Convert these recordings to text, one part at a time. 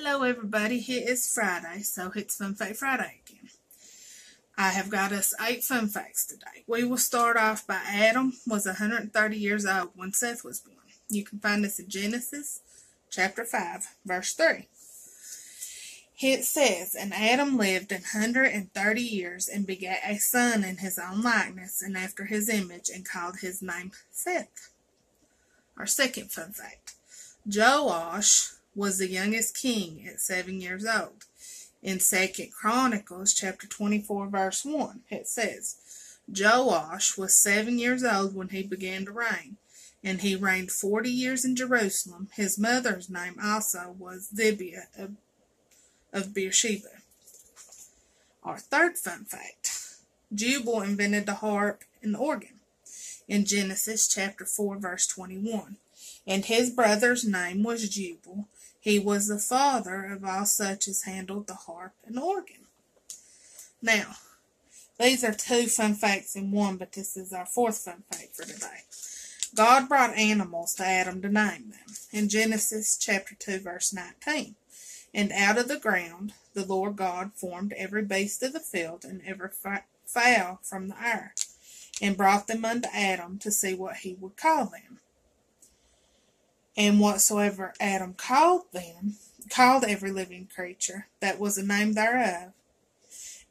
Hello everybody, it is Friday, so it's Fun Fact Friday again. I have got us 8 fun facts today. We will start off by Adam was 130 years old when Seth was born. You can find this in Genesis chapter 5, verse 3. It says, And Adam lived 130 years and begat a son in his own likeness and after his image and called his name Seth. Our second fun fact. Joash was the youngest king at 7 years old. In 2 Chronicles chapter 24 verse 1 it says, Joash was 7 years old when he began to reign, and he reigned 40 years in Jerusalem. His mother's name also was Zibiah of Beersheba. Our third fun fact. Jubal invented the harp and organ. In Genesis chapter 4 verse 21. And his brother's name was Jubal. He was the father of all such as handled the harp and organ. Now, these are 2 fun facts in one, but this is our 4th fun fact for today. God brought animals to Adam to name them. In Genesis chapter 2 verse 19. And out of the ground the Lord God formed every beast of the field and every fowl from the air, and brought them unto Adam to see what he would call them. And whatsoever Adam called every living creature, that was the name thereof.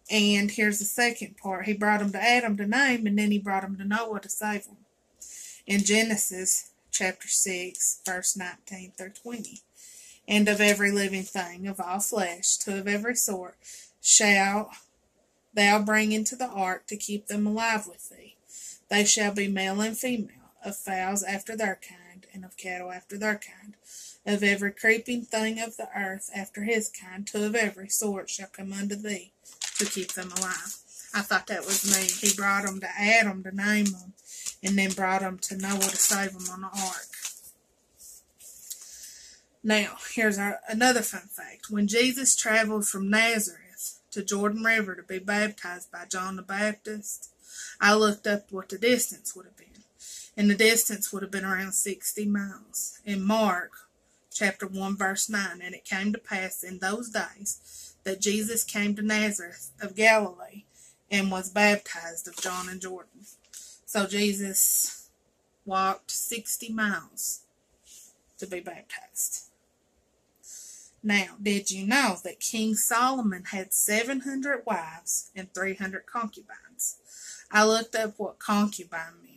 And here's the second part. He brought them to Adam to name, and then he brought them to Noah to save them. In Genesis chapter 6, verse 19 through 20. And of every living thing of all flesh, 2 of every sort, shalt thou bring into the ark to keep them alive with thee. They shall be male and female, of fowls after their kind, and of cattle after their kind. Of every creeping thing of the earth after his kind, 2 of every sort shall come unto thee to keep them alive. I thought that was neat. He brought them to Adam to name them, and then brought them to Noah to save them on the ark. Now, here's another fun fact. When Jesus traveled from Nazareth to Jordan River to be baptized by John the Baptist, I looked up what the distance would have been. And the distance would have been around 60 miles. In Mark chapter 1 verse 9, And it came to pass in those days that Jesus came to Nazareth of Galilee and was baptized of John in Jordan. So Jesus walked 60 miles to be baptized. Now, did you know that King Solomon had 700 wives and 300 concubines? I looked up what concubine meant.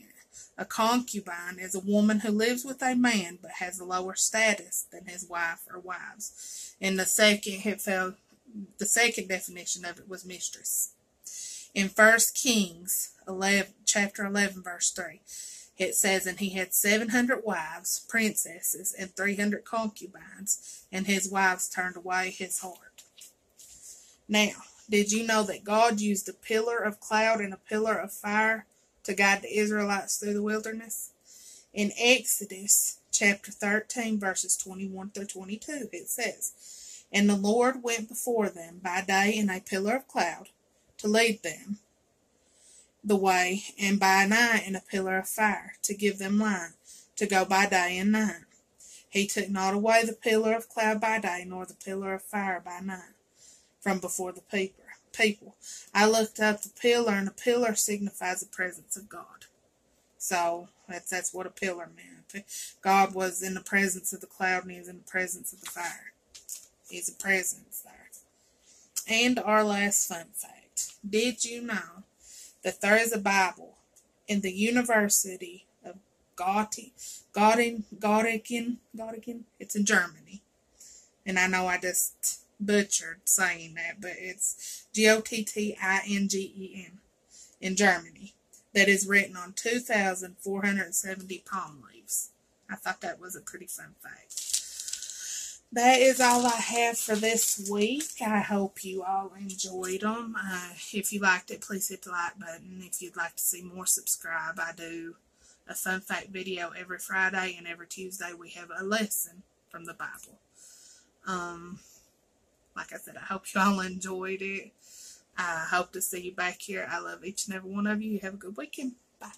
A concubine is a woman who lives with a man but has a lower status than his wife or wives. And the second definition of it was mistress. In 1 Kings chapter 11 verse 3, it says, And he had 700 wives, princesses, and 300 concubines, and his wives turned away his heart. Now, did you know that God used a pillar of cloud and a pillar of fire to guide the Israelites through the wilderness? In Exodus chapter 13 verses 21 through 22 it says, And the Lord went before them by day in a pillar of cloud to lead them the way, and by night in a pillar of fire to give them light to go by day and night. He took not away the pillar of cloud by day nor the pillar of fire by night from before the people. I looked up the pillar, and a pillar signifies the presence of God. So that's what a pillar meant. God was in the presence of the cloud, and he was in the presence of the fire. He's a presence there. And our last fun fact. Did you know that there is a Bible in the University of Göttingen? It's in Germany. And I know I just butchered saying that, but it's Gottingen in Germany, that is written on 2,470 palm leaves. I thought that was a pretty fun fact. That is all I have for this week. I hope you all enjoyed them. If you liked it, please hit the like button. If you'd like to see more, subscribe. I do a fun fact video every Friday, and every Tuesday we have a lesson from the Bible. Like I said, I hope you all enjoyed it. I hope to see you back here. I love each and every one of you. You have a good weekend. Bye.